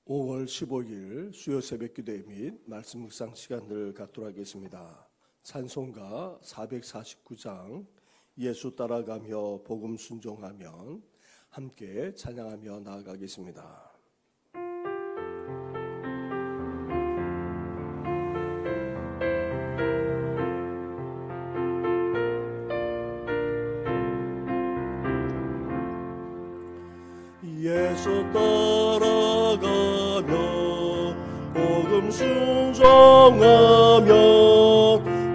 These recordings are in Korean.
5월 15일 수요 새벽기도 및 말씀 묵상 시간을 갖도록 하겠습니다. 찬송가 449장 예수 따라가며 복음 순종하면 함께 찬양하며 나아가겠습니다. 예수 따라가며 복음 순종하며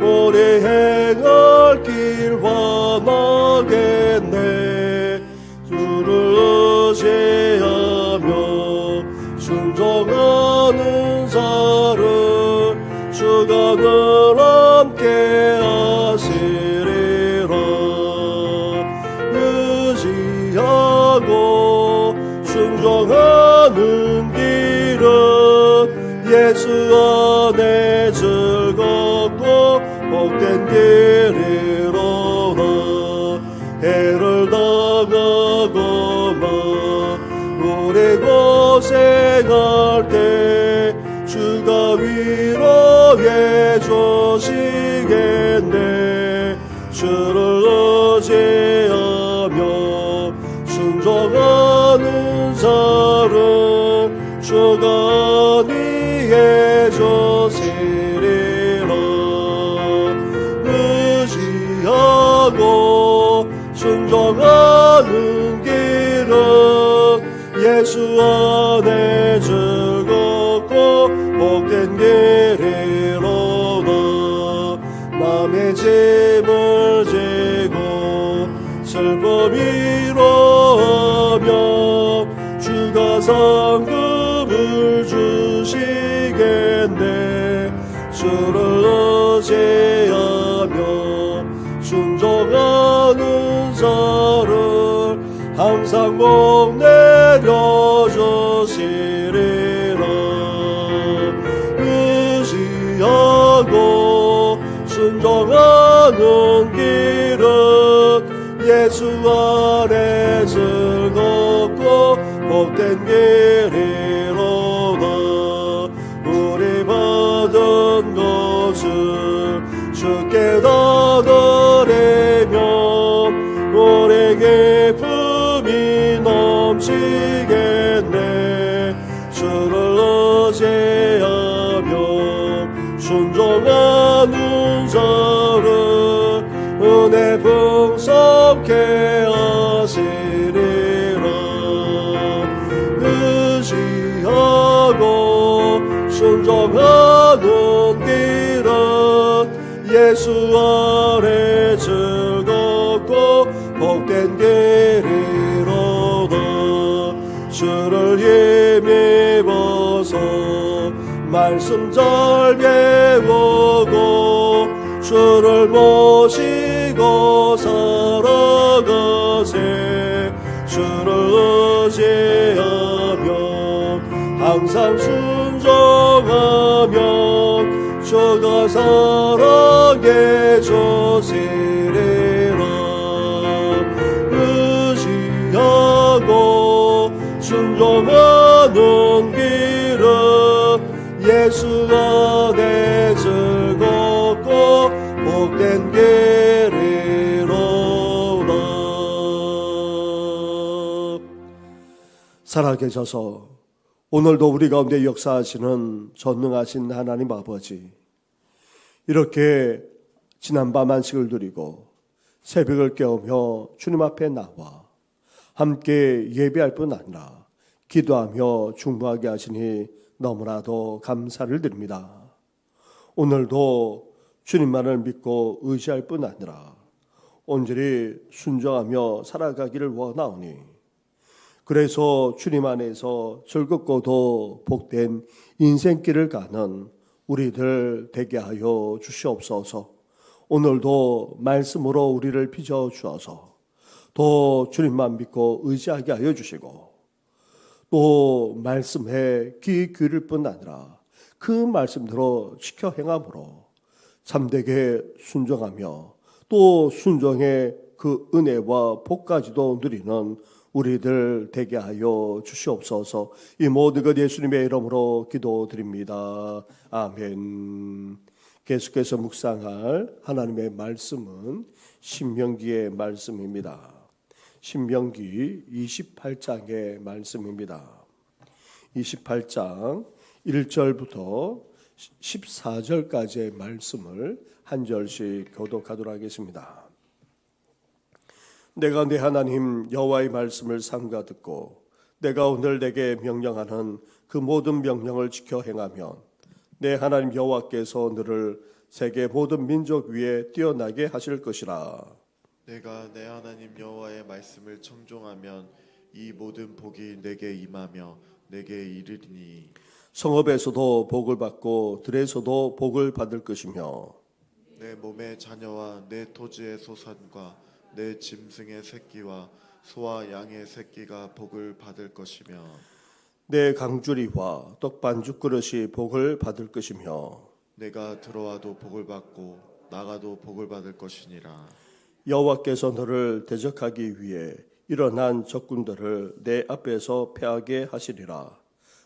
오래 행할 길 환하겠네. 주를 의지하며 순종하는 자를 주가 늘 함께 하시리라. 의지하고 순종하는 길은 예수 안에 즐겁고 복된 길이로다. 해를 당하거나 오래 고생할 때 주가 위로해 주시겠네. 주를 의지하며 순종하는 자를 주가 위해 주시리라. 의지하고 순종하는 길은 예수 안에 즐겁고 복된 길이로다. 남의 짐을 지고 슬픔 위로하며 주가 상급을 주시겠네. 주를 의지하며 순종하는 자를 항상 복 내려주시리라. 의지하고 순종하는 길은 예수 안에 즐겁고 복된 길이로다. 우리 받은 것을 주께 다 드리면 우리 기쁨이 넘치겠네. 주를 의지하며 순종하는 자를 은혜 풍성케 하시리라. 의지하고 순종하는 길은 예수 안에 즐겁고 복된 길이로다. 주를 힘입어서 말씀 잘 배우고 주를 모시고 살아가세. 주를 의지하며 항상 순종하면 주가 사랑해 주시리라. 의지하고 순종하는 길은 예수 안에 즐겁고 복된 길이로다. 살아계셔서 오늘도 우리 가운데 역사하시는 전능하신 하나님 아버지, 이렇게 지난밤 안식을 드리고 새벽을 깨우며 주님 앞에 나와 함께 예배할 뿐 아니라 기도하며 중보하게 하시니 너무나도 감사를 드립니다. 오늘도 주님만을 믿고 의지할 뿐 아니라 온전히 순종하며 살아가기를 원하오니, 그래서 주님 안에서 즐겁고도 복된 인생길을 가는 우리들 되게 하여 주시옵소서. 오늘도 말씀으로 우리를 빚어 주어서 또 주님만 믿고 의지하게 하여 주시고, 또 말씀에 귀 기울일 뿐 아니라 그 말씀대로 지켜 행함으로 참되게 순종하며 또 순종의 그 은혜와 복까지도 누리는 우리들 되게 하여 주시옵소서. 이 모든 것 예수님의 이름으로 기도드립니다. 아멘. 계속해서 묵상할 하나님의 말씀은 신명기의 말씀입니다. 신명기 28장의 말씀입니다. 28장 1절부터 14절까지의 말씀을 한 절씩 교독하도록 하겠습니다. 내가 네 하나님 여호와의 말씀을 삼가 듣고 내가 오늘 내게 명령하는 그 모든 명령을 지켜 행하면 내 하나님 여호와께서 너를 세계 모든 민족 위에 뛰어나게 하실 것이라. 내가 내 하나님 여호와의 말씀을 청종하면 이 모든 복이 내게 임하며 내게 이르리니 성읍에서도 복을 받고 들에서도 복을 받을 것이며 내 몸의 자녀와 내 토지의 소산과 내 짐승의 새끼와 소와 양의 새끼가 복을 받을 것이며 내 강주리와 떡반죽 그릇이 복을 받을 것이며 내가 들어와도 복을 받고 나가도 복을 받을 것이니라. 여호와께서 너를 대적하기 위해 일어난 적군들을 내 앞에서 패하게 하시리라.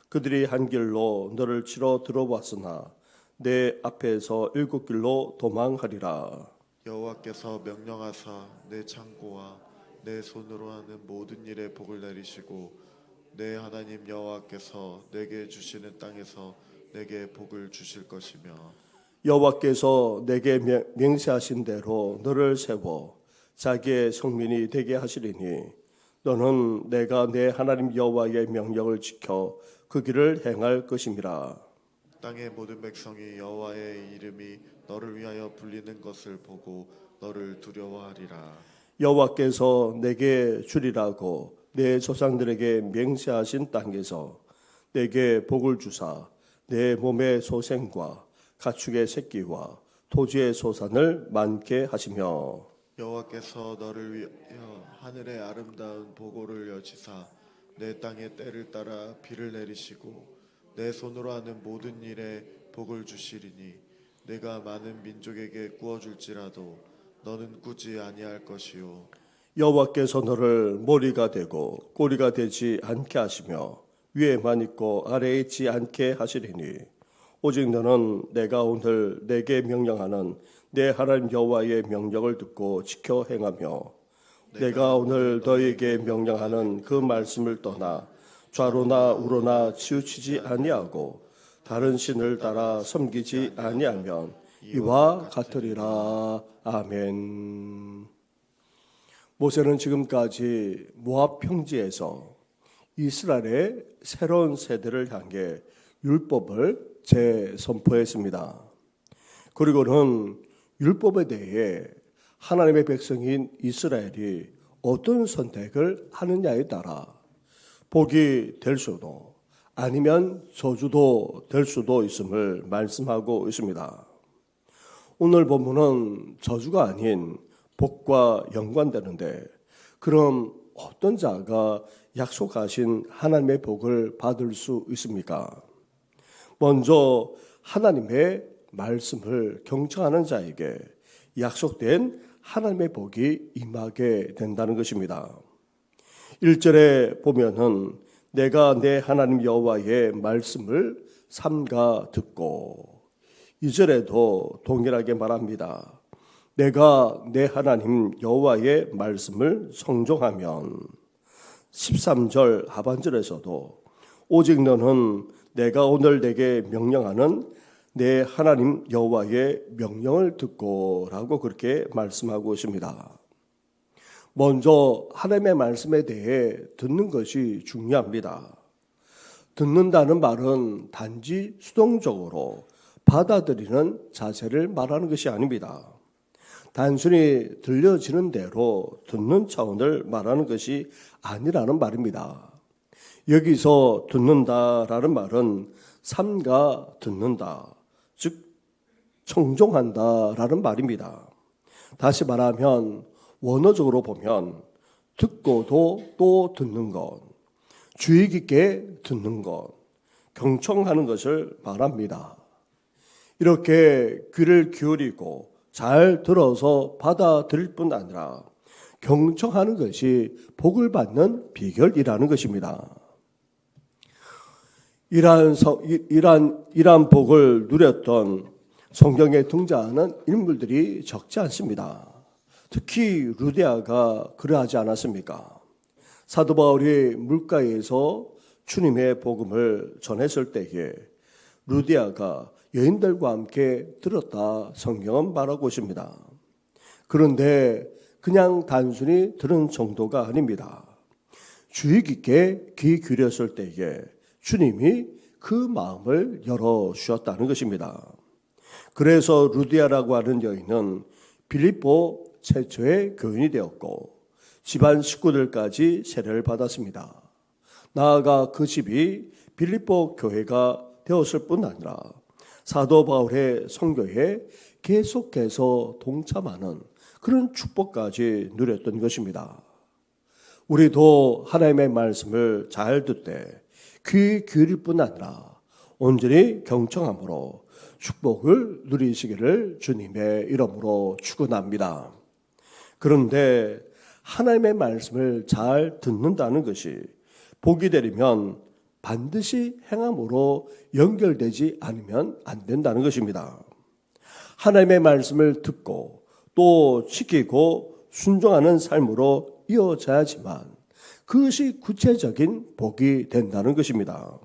그들이 한 길로 너를 치러 들어왔으나 내 앞에서 7길로 도망하리라. 여호와께서 명령하사 내 창고와 내 손으로 하는 모든 일에 복을 내리시고 내 하나님 여호와께서 내게 주시는 땅에서 내게 복을 주실 것이며 여호와께서 내게 맹세하신 대로 너를 세워 자기의 성민이 되게 하시리니 너는 내가 내 하나님 여호와의 명령을 지켜 그 길을 행할 것임이라. 땅의 모든 백성이 여호와의 이름이 너를 위하여 불리는 것을 보고 너를 두려워하리라. 여호와께서 내게 주리라고 내 조상들에게 맹세하신 땅에서 내게 복을 주사 내 몸의 소생과 가축의 새끼와 토지의 소산을 많게 하시며 여호와께서 너를 위하여 하늘의 아름다운 보고를 여지사 내 땅의 때를 따라 비를 내리시고 내 손으로 하는 모든 일에 복을 주시리니 내가 많은 민족에게 구워줄지라도 너는 꾸지 아니할 것이요 여호와께서 너를 머리가 되고 꼬리가 되지 않게 하시며 위에만 있고 아래에 있지 않게 하시리니 오직 너는 내가 오늘 내게 명령하는 내 하나님 여호와의 명령을 듣고 지켜 행하며 내가 오늘 너에게 명령하는 그 말씀을 떠나 좌로나 우로나 치우치지 아니하고 다른 신을 따라 섬기지 아니하면 이와 같으리라. 아멘. 모세는 지금까지 모압 평지에서 이스라엘의 새로운 세대를 향해 율법을 재선포했습니다. 그리고는 율법에 대해 하나님의 백성인 이스라엘이 어떤 선택을 하느냐에 따라 복이 될 수도 아니면 저주도 될 수도 있음을 말씀하고 있습니다. 오늘 본문은 저주가 아닌 복과 연관되는데 그럼 어떤 자가 약속하신 하나님의 복을 받을 수 있습니까? 먼저 하나님의 말씀을 경청하는 자에게 약속된 하나님의 복이 임하게 된다는 것입니다. 1절에 보면은 내가 내 하나님 여호와의 말씀을 삼가 듣고 2절에도 동일하게 말합니다. 내가 내 하나님 여호와의 말씀을 성종하면 13절 하반절에서도 오직 너는 내가 오늘 내게 명령하는 내 하나님 여호와의 명령을 듣고라고 그렇게 말씀하고 있습니다. 먼저 하나님의 말씀에 대해 듣는 것이 중요합니다. 듣는다는 말은 단지 수동적으로 받아들이는 자세를 말하는 것이 아닙니다. 단순히 들려지는 대로 듣는 차원을 말하는 것이 아니라는 말입니다. 여기서 듣는다라는 말은 삼가 듣는다, 즉 청종한다라는 말입니다. 다시 말하면 원어적으로 보면 듣고도 또 듣는 것, 주의 깊게 듣는 것, 경청하는 것을 말합니다. 이렇게 귀를 기울이고 잘 들어서 받아들일 뿐 아니라 경청하는 것이 복을 받는 비결이라는 것입니다. 이러한 복을 누렸던 성경에 등장하는 인물들이 적지 않습니다. 특히 루디아가 그러하지 않았습니까? 사도 바울이 물가에서 주님의 복음을 전했을 때에 루디아가 여인들과 함께 들었다 성경은 말하고 있습니다. 그런데 그냥 단순히 들은 정도가 아닙니다. 주의 깊게 귀 기울였을 때에 주님이 그 마음을 열어주셨다는 것입니다. 그래서 루디아라고 하는 여인은 빌립보 최초의 교인이 되었고 집안 식구들까지 세례를 받았습니다. 나아가 그 집이 빌립보 교회가 되었을 뿐 아니라 사도 바울의 선교에 계속해서 동참하는 그런 축복까지 누렸던 것입니다. 우리도 하나님의 말씀을 잘 듣되 귀 기울일 뿐 아니라 온전히 경청함으로 축복을 누리시기를 주님의 이름으로 축원합니다. 그런데 하나님의 말씀을 잘 듣는다는 것이 복이 되려면 반드시 행함으로 연결되지 않으면 안 된다는 것입니다. 하나님의 말씀을 듣고 또 지키고 순종하는 삶으로 이어져야지만 그것이 구체적인 복이 된다는 것입니다.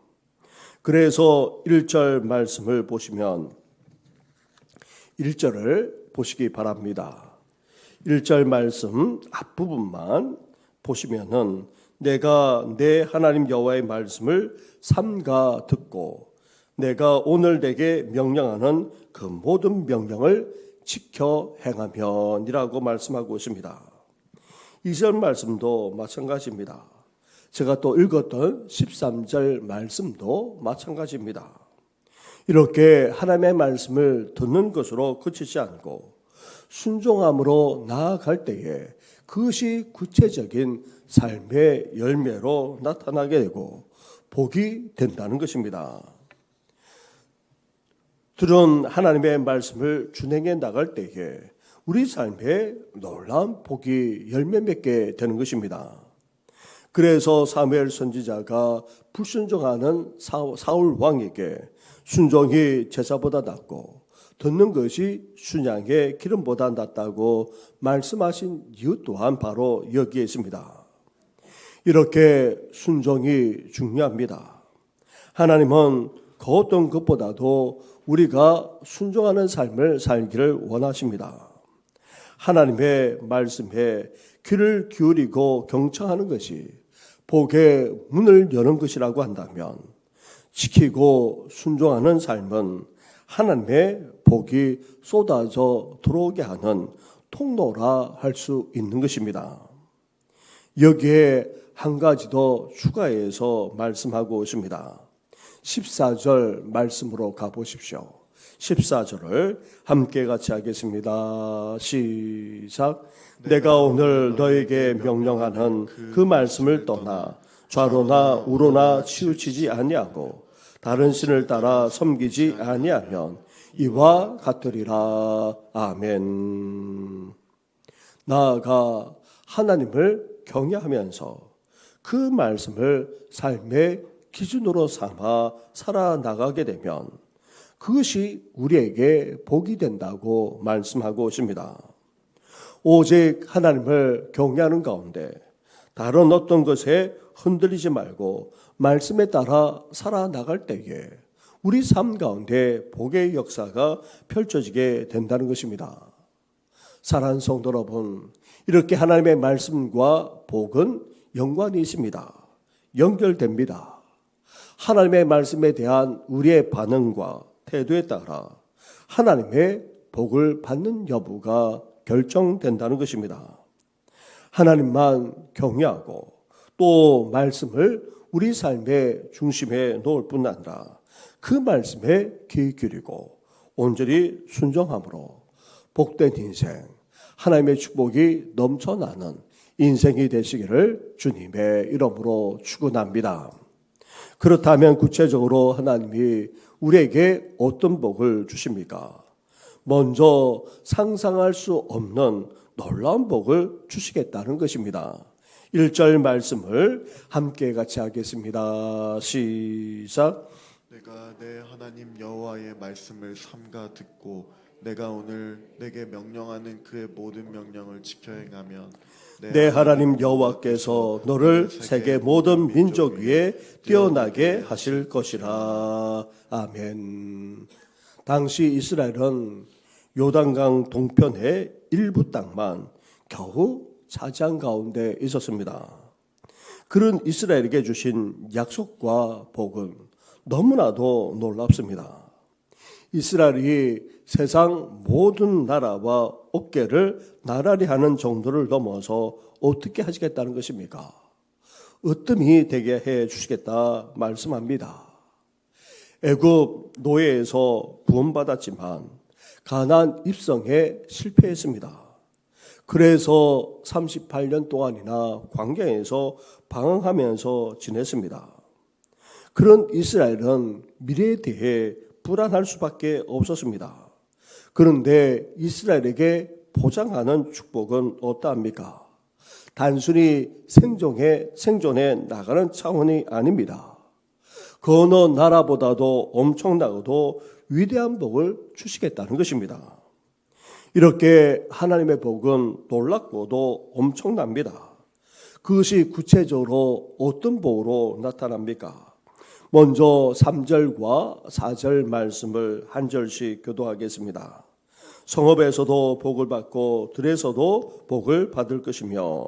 그래서 1절 말씀을 보시면 1절을 보시기 바랍니다. 1절 말씀 앞부분만 보시면은 내가 내 하나님 여호와의 말씀을 삼가 듣고 내가 오늘 내게 명령하는 그 모든 명령을 지켜 행하면이라고 말씀하고 있습니다. 2절 말씀도 마찬가지입니다. 제가 또 읽었던 13절 말씀도 마찬가지입니다. 이렇게 하나님의 말씀을 듣는 것으로 그치지 않고 순종함으로 나아갈 때에 그것이 구체적인 삶의 열매로 나타나게 되고 복이 된다는 것입니다. 들은 하나님의 말씀을 준행해 나갈 때에 우리 삶에 놀라운 복이 열매 맺게 되는 것입니다. 그래서 사무엘 선지자가 불순종하는 사울 왕에게 순종이 제사보다 낫고 듣는 것이 순양의 기름보다 낫다고 말씀하신 이유 또한 바로 여기에 있습니다. 이렇게 순종이 중요합니다. 하나님은 그 어떤 것보다도 우리가 순종하는 삶을 살기를 원하십니다. 하나님의 말씀에 귀를 기울이고 경청하는 것이 복의 문을 여는 것이라고 한다면 지키고 순종하는 삶은 하나님의 복이 쏟아져 들어오게 하는 통로라 할 수 있는 것입니다. 여기에 한 가지 더 추가해서 말씀하고 있습니다. 14절 말씀으로 가보십시오. 14절을 함께 같이 하겠습니다. 시작. 내가 오늘 너에게 명령하는 그 말씀을 떠나 좌로나 우로나 치우치지 아니하고 다른 신을 따라 섬기지 아니하면 이와 같으리라. 아멘. 나아가 하나님을 경외하면서 그 말씀을 삶의 기준으로 삼아 살아나가게 되면 그것이 우리에게 복이 된다고 말씀하고 있습니다. 오직 하나님을 경외하는 가운데 다른 어떤 것에 흔들리지 말고 말씀에 따라 살아나갈 때에 우리 삶 가운데 복의 역사가 펼쳐지게 된다는 것입니다. 사랑하는 성도 여러분, 이렇게 하나님의 말씀과 복은 연관이 있습니다. 연결됩니다. 하나님의 말씀에 대한 우리의 반응과 태도에 따라 하나님의 복을 받는 여부가 결정된다는 것입니다. 하나님만 경외하고 또 말씀을 우리 삶의 중심에 놓을 뿐 아니라 그 말씀에 귀 기울이고 온전히 순종함으로 복된 인생, 하나님의 축복이 넘쳐나는 인생이 되시기를 주님의 이름으로 축원합니다. 그렇다면 구체적으로 하나님이 우리에게 어떤 복을 주십니까? 먼저 상상할 수 없는 놀라운 복을 주시겠다는 것입니다. 1절 말씀을 함께 같이 하겠습니다. 시작. 내가 내 하나님 여호와의 말씀을 삼가 듣고 내가 오늘 내게 명령하는 그의 모든 명령을 지켜 행하면 내 하나님 여호와께서 너를 세계 모든 민족 위에 뛰어나게 하실 것이라. 아멘. 당시 이스라엘은 요단강 동편의 일부 땅만 겨우 차지한 가운데 있었습니다. 그런 이스라엘에게 주신 약속과 복은 너무나도 놀랍습니다. 이스라엘이 세상 모든 나라와 어깨를 나란히 하는 정도를 넘어서 어떻게 하시겠다는 것입니까? 으뜸이 되게 해 주시겠다 말씀합니다. 애굽 노예에서 구원받았지만 가나안 입성에 실패했습니다. 그래서 38년 동안이나 광야에서 방황하면서 지냈습니다. 그런 이스라엘은 미래에 대해 불안할 수밖에 없었습니다. 그런데 이스라엘에게 보장하는 축복은 어떠합니까? 단순히 생존에 나가는 차원이 아닙니다. 그 어느 나라보다도 엄청나고도 위대한 복을 주시겠다는 것입니다. 이렇게 하나님의 복은 놀랍고도 엄청납니다. 그것이 구체적으로 어떤 복으로 나타납니까? 먼저 3절과 4절 말씀을 한 절씩 교도하겠습니다. 성읍에서도 복을 받고 들에서도 복을 받을 것이며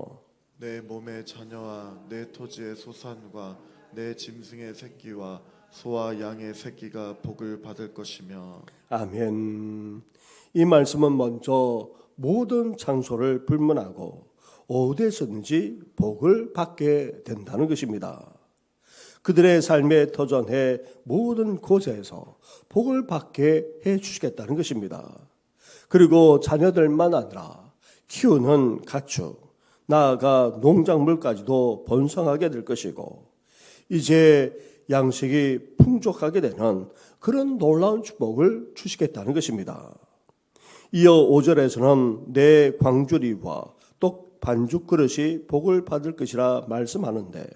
내 몸의 자녀와 내 토지의 소산과 내 짐승의 새끼와 소와 양의 새끼가 복을 받을 것이며. 아멘. 이 말씀은 먼저 모든 장소를 불문하고 어디에서든지 복을 받게 된다는 것입니다. 그들의 삶의 터전에 모든 곳에서 복을 받게 해 주시겠다는 것입니다. 그리고 자녀들만 아니라 키우는 가축, 나아가 농작물까지도 번성하게 될 것이고 이제 양식이 풍족하게 되는 그런 놀라운 축복을 주시겠다는 것입니다. 이어 5절에서는 내 광주리와 떡 반죽 그릇이 복을 받을 것이라 말씀하는데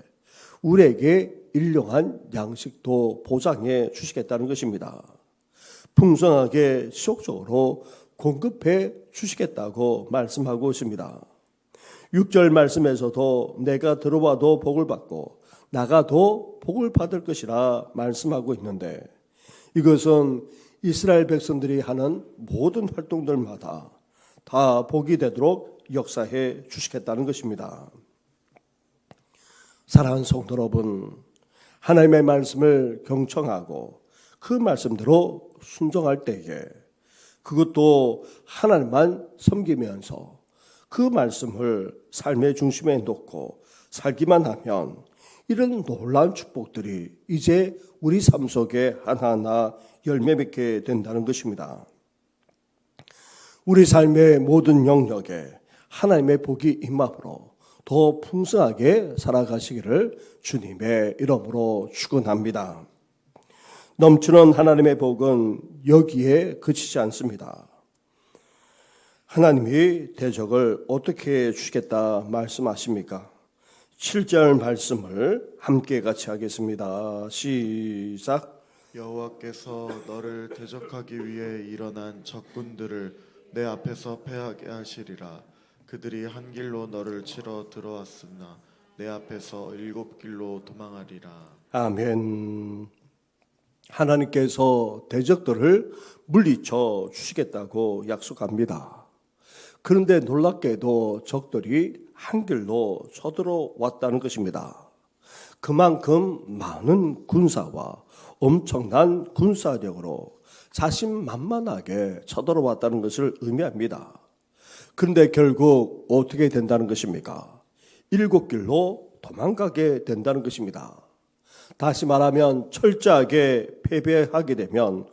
우리에게 일용한 양식도 보장해 주시겠다는 것입니다. 풍성하게 시욕적으로 공급해 주시겠다고 말씀하고 있습니다. 6절 말씀에서도 내가 들어와도 복을 받고 나가도 복을 받을 것이라 말씀하고 있는데 이것은 이스라엘 백성들이 하는 모든 활동들마다 다 복이 되도록 역사해 주시겠다는 것입니다. 사랑하는 성도 여러분, 하나님의 말씀을 경청하고 그 말씀대로 순종할 때에 그것도 하나님만 섬기면서 그 말씀을 삶의 중심에 놓고 살기만 하면 이런 놀라운 축복들이 이제 우리 삶 속에 하나하나 열매 맺게 된다는 것입니다. 우리 삶의 모든 영역에 하나님의 복이 임함으로 더 풍성하게 살아가시기를 주님의 이름으로 축원합니다. 넘치는 하나님의 복은 여기에 그치지 않습니다. 하나님이 대적을 어떻게 주시겠다 말씀하십니까? 7절 말씀을 함께 같이 하겠습니다. 시작. 여호와께서 너를 대적하기 위해 일어난 적군들을 내 앞에서 패하게 하시리라. 그들이 한 길로 너를 치러 들어왔으나 내 앞에서 7길로 도망하리라. 아멘. 하나님께서 대적들을 물리쳐 주시겠다고 약속합니다. 그런데 놀랍게도 적들이 한 길로 쳐들어왔다는 것입니다. 그만큼 많은 군사와 엄청난 군사력으로 자신만만하게 쳐들어왔다는 것을 의미합니다. 그런데 결국 어떻게 된다는 것입니까? 7길로 도망가게 된다는 것입니다. 다시 말하면 철저하게 패배하게 되면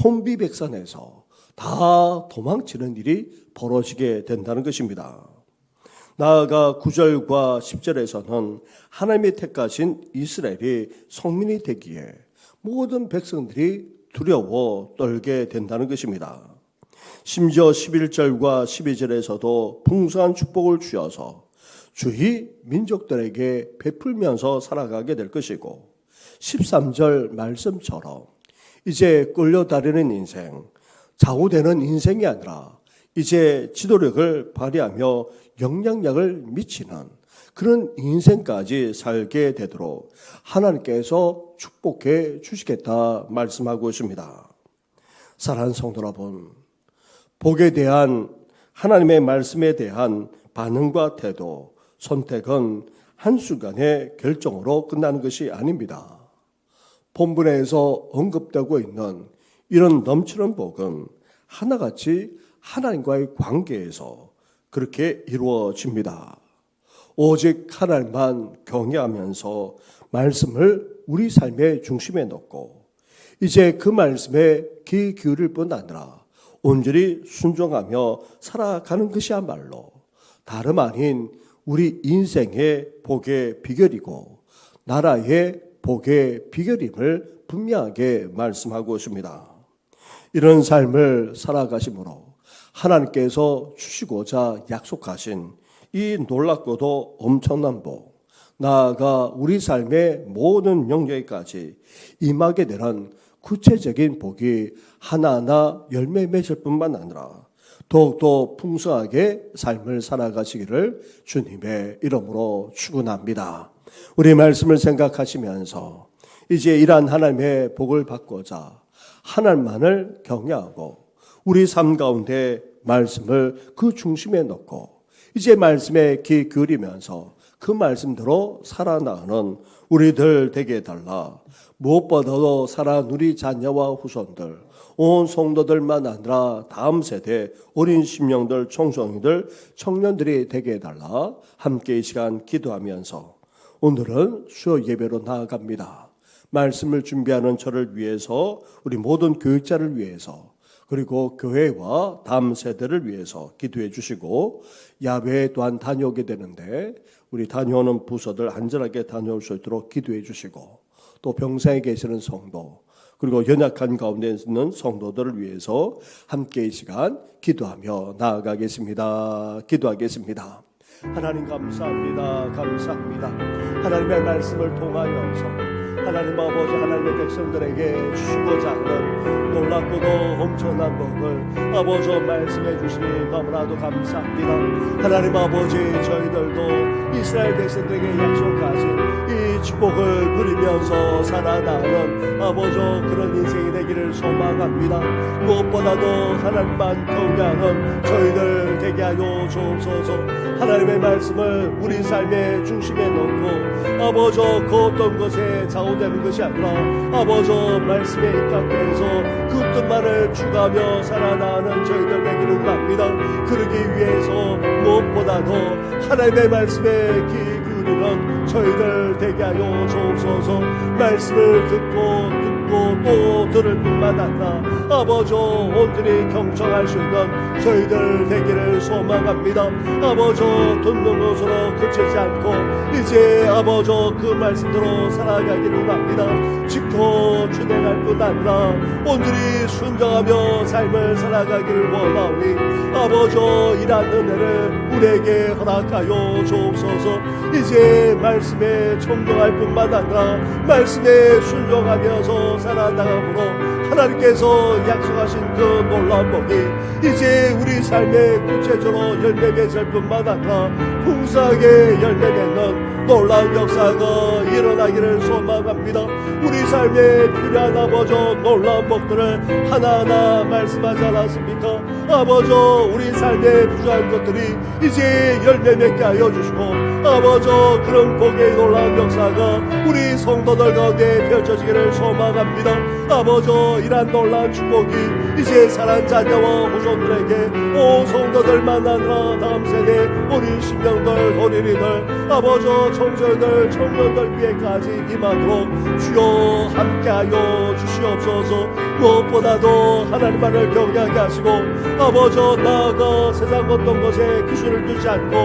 혼비백산에서 다 도망치는 일이 벌어지게 된다는 것입니다. 나아가 9절과 10절에서는 하나님이 택하신 이스라엘이 성민이 되기에 모든 백성들이 두려워 떨게 된다는 것입니다. 심지어 11절과 12절에서도 풍성한 축복을 주어서 주위 민족들에게 베풀면서 살아가게 될 것이고 13절 말씀처럼 이제 끌려다니는 인생, 좌우되는 인생이 아니라 이제 지도력을 발휘하며 영향력을 미치는 그런 인생까지 살게 되도록 하나님께서 축복해 주시겠다 말씀하고 있습니다. 사랑하는 성도 여러분, 복에 대한 하나님의 말씀에 대한 반응과 태도, 선택은 한순간의 결정으로 끝나는 것이 아닙니다. 본문에서 언급되고 있는 이런 넘치는 복은 하나같이 하나님과의 관계에서 그렇게 이루어집니다. 오직 하나님만 경외하면서 말씀을 우리 삶의 중심에 놓고 이제 그 말씀에 귀 기울일 뿐 아니라 온전히 순종하며 살아가는 것이야말로 다름 아닌 우리 인생의 복의 비결이고 나라의 복의 비결임을 분명하게 말씀하고 있습니다. 이런 삶을 살아가심으로 하나님께서 주시고자 약속하신 이 놀랍고도 엄청난 복, 나아가 우리 삶의 모든 영역까지 임하게 되는 구체적인 복이 하나하나 열매 맺을 뿐만 아니라 더욱더 풍성하게 삶을 살아가시기를 주님의 이름으로 축원합니다. 우리 말씀을 생각하시면서 이제 이러한 하나님의 복을 받고자 하나님만을 경외하고 우리 삶 가운데 말씀을 그 중심에 놓고 이제 말씀에 귀 기울이면서 그 말씀대로 살아나가는 우리들 되게 해달라. 무엇보다도 사랑하는 우리 자녀와 후손들, 온 성도들만 아니라 다음 세대 어린 심령들, 청소년들, 청년들이 되게 해달라. 함께 이 시간 기도하면서 오늘은 수요 예배로 나아갑니다. 말씀을 준비하는 저를 위해서, 우리 모든 교육자를 위해서, 그리고 교회와 다음 세대를 위해서 기도해 주시고 야외에 또한 다녀오게 되는데 우리 다녀오는 부서들 안전하게 다녀올 수 있도록 기도해 주시고 또 병상에 계시는 성도 그리고 연약한 가운데 있는 성도들을 위해서 함께 이 시간 기도하며 나아가겠습니다. 기도하겠습니다. 하나님 감사합니다. 감사합니다. 하나님의 말씀을 통하여서 하나님 아버지 하나님의 백성들에게 주시고자 하는 놀랍고도 엄청난 복을 아버지 말씀해 주시니 너무나도 감사합니다. 하나님 아버지 저희들도 이스라엘 백성들에게 약속하신 이 축복을 누리면서 살아나가는 아버지 그런 인생이 되기를 소망합니다. 무엇보다도 하나님만 경외하는 저희들 되게 하여 주옵소서. 하나님의 말씀을 우리 삶의 중심에 놓고 아버지 그 어떤 것에 좌우되는 것이 아니라 아버지 말씀에 입각해서 그 뜻만을 추구하며 살아나가는 저희들 되기를 원합니다. 그러기 위해서 무엇보다도 하나님의 말씀에 귀 기울이는 저희들 되게 하여 주옵소서. 말씀을 듣고 또 들을 뿐만 아니라 아버지 온전히 경청할 수 있는 저희들 되기를 소망합니다. 아버지 듣는 것으로 그치지 않고 이제 아버지 그 말씀대로 살아가기를 원합니다. 지켜 준행할 뿐 아니라 온전히 순종하며 삶을 살아가기를 원하오니 아버지 이러한 은혜를 우리에게 허락하여 주옵소서. 이제 말씀에 청종할 뿐만 아니라 말씀에 순종하면서 살아나감으로 하나님께서 약속하신 그 놀라운 복이 이제 우리 삶의 구체적으로 열매 맺을 뿐만 아니라 풍성하게 열매 맺는 놀라운 역사가 일어나기를 소망합니다. 우리 삶에 필요한 아버지 놀라운 복들을 하나하나 말씀하지 않았습니까? 아버지 우리 삶에 부족한 것들이 이제 열매 맺게 하여 주시고 아버지 그런 복의 놀라운 역사가 우리 성도들 가운데 펼쳐지기를 소망합니다. 아버지 이러한 놀라운 축복이 이제 사랑하는 자녀와 후손들에게 온 성도들만 아니라 다음 세대 어린 심령들 어린이들 아버지 청소년들 청년들 위에까지 임하도록 주여 함께하여 주시옵소서. 무엇보다도 하나님만을 경외하게 하시고 아버지 나아가 세상 어떤 것에 기술을 두지 않고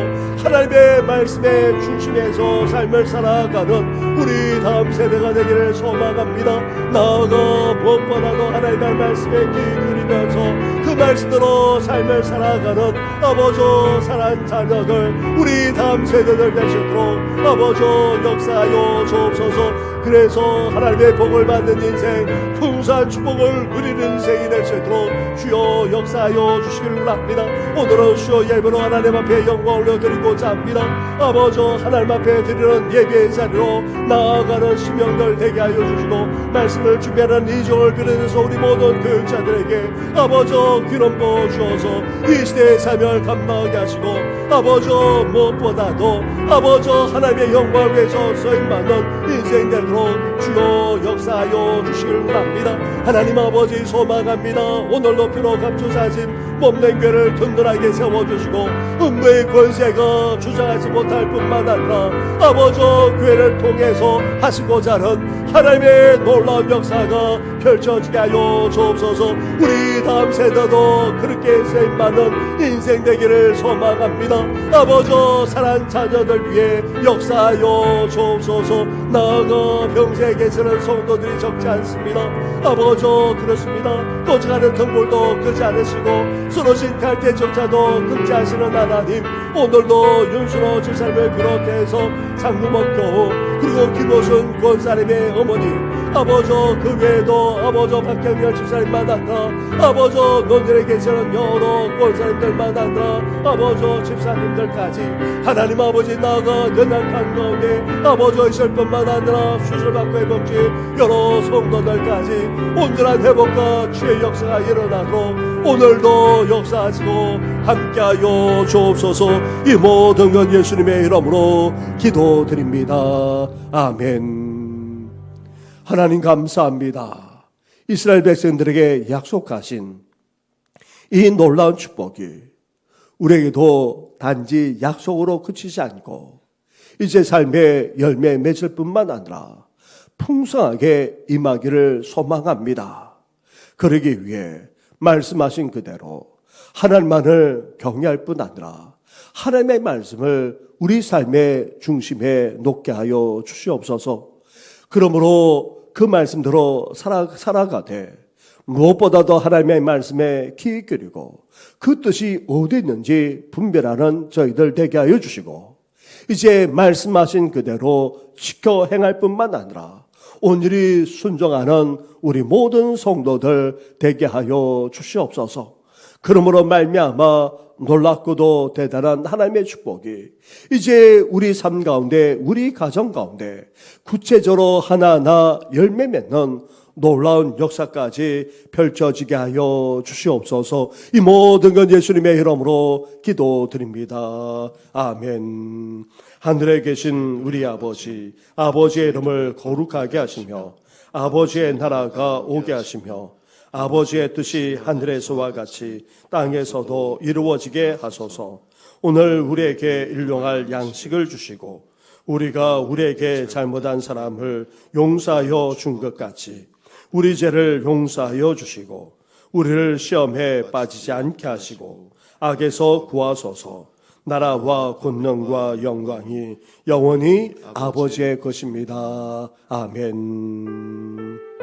하나님의 말씀의 중심에서 삶을 살아가는 우리 다음 세대가 되기를 소망합니다. 나아가 무엇보다도 하나님의 말씀에 귀 기울이면서 그 말씀대로 삶을 살아가는 아버지 사랑하는 자녀들, 우리 다음 세대들 되시도록 아버지 역사하여 주옵소서. 그래서 하나님의 복을 받는 인생, 풍성한 축복을 누리는 인생이 될 수 있도록 주여 역사하여 주시기를 합니다. 오늘은 주여 예배로 하나님 앞에 영광을 올려드리고자 합니다. 아버지 하나님 앞에 드리는 예배의 자리로 나아가는 심령들 되게 하여 주시고, 말씀을 준비하는 이종을 비롯해서 우리 모든 교육자들에게 아버지 귀는 부어 주어서 이 시대의 사명을 감당하게 하시고, 아버지 무엇보다도 아버지 하나님의 영광을 위해서 쓰임받는 인생 되도록 주여 역사하여 주시기를 합니다. 하나님 아버지 소망합니다. 오늘도 피로 감추사진 몸된 교회를 든든하게 세워주시고, 음부의 권세가 주장하지 못할 뿐만 아니라 아버지 교회를 통해서 하시고자 하는 하나님의 놀라운 역사가 펼쳐지게 하여 주옵소서. 우리 다음 세대도 그렇게 쓰임받는 인생 되기를 소망합니다. 아버지 사랑하는 자녀들 위해 역사하여 주옵소서. 나아가 병세에 계시는 성도들이 적지 않습니다. 아버지 그렇습니다. 꺼져가는 등불도 끄지 않으시고 쓰러진 갈대적자도 끊지 않으시는 하나님, 오늘도 윤순호 집사님을 비롯해서 장구목 교우, 그리고 김호순 권사님의 어머니, 아버지 그 외에도 아버지 박경열 집사님만 아니라 아버지 논일에 계시는 여러 권사님들만 아니라 아버지 집사님들까지 하나님 아버지 나아가 연약한 가운데 아버지 있을 뿐만 아니라 수술받고 회복지 여러 성도들까지 온전한 회복과 치유의 역사가 일어나도록 오늘도 역사하시고 함께하여 주옵소서. 이 모든 건 예수님의 이름으로 기도드립니다. 아멘. 하나님 감사합니다. 이스라엘 백성들에게 약속하신 이 놀라운 축복이 우리에게도 단지 약속으로 그치지 않고 이제 삶의 열매 맺을 뿐만 아니라 풍성하게 임하기를 소망합니다. 그러기 위해 말씀하신 그대로 하나님만을 경외할 뿐 아니라 하나님의 말씀을 우리 삶의 중심에 놓게 하여 주시옵소서. 그러므로 그 말씀대로 살아가되 무엇보다도 하나님의 말씀에 귀 기울이고 그 뜻이 어디 있는지 분별하는 저희들 되게 하여 주시고, 이제 말씀하신 그대로 지켜 행할 뿐만 아니라 온전히 순종하는 우리 모든 성도들 되게 하여 주시옵소서. 그러므로 말미암아 놀랍고도 대단한 하나님의 축복이 이제 우리 삶 가운데, 우리 가정 가운데 구체적으로 하나하나 열매 맺는 놀라운 역사까지 펼쳐지게 하여 주시옵소서. 이 모든 건 예수님의 이름으로 기도드립니다. 아멘. 하늘에 계신 우리 아버지, 아버지의 이름을 거룩하게 하시며 아버지의 나라가 오게 하시며 아버지의 뜻이 하늘에서와 같이 땅에서도 이루어지게 하소서. 오늘 우리에게 일용할 양식을 주시고 우리가 우리에게 잘못한 사람을 용서하여 준 것 같이 우리 죄를 용서하여 주시고 우리를 시험에 빠지지 않게 하시고 악에서 구하소서. 나라와 권능과 영광이 영원히 아버지의 것입니다. 아멘.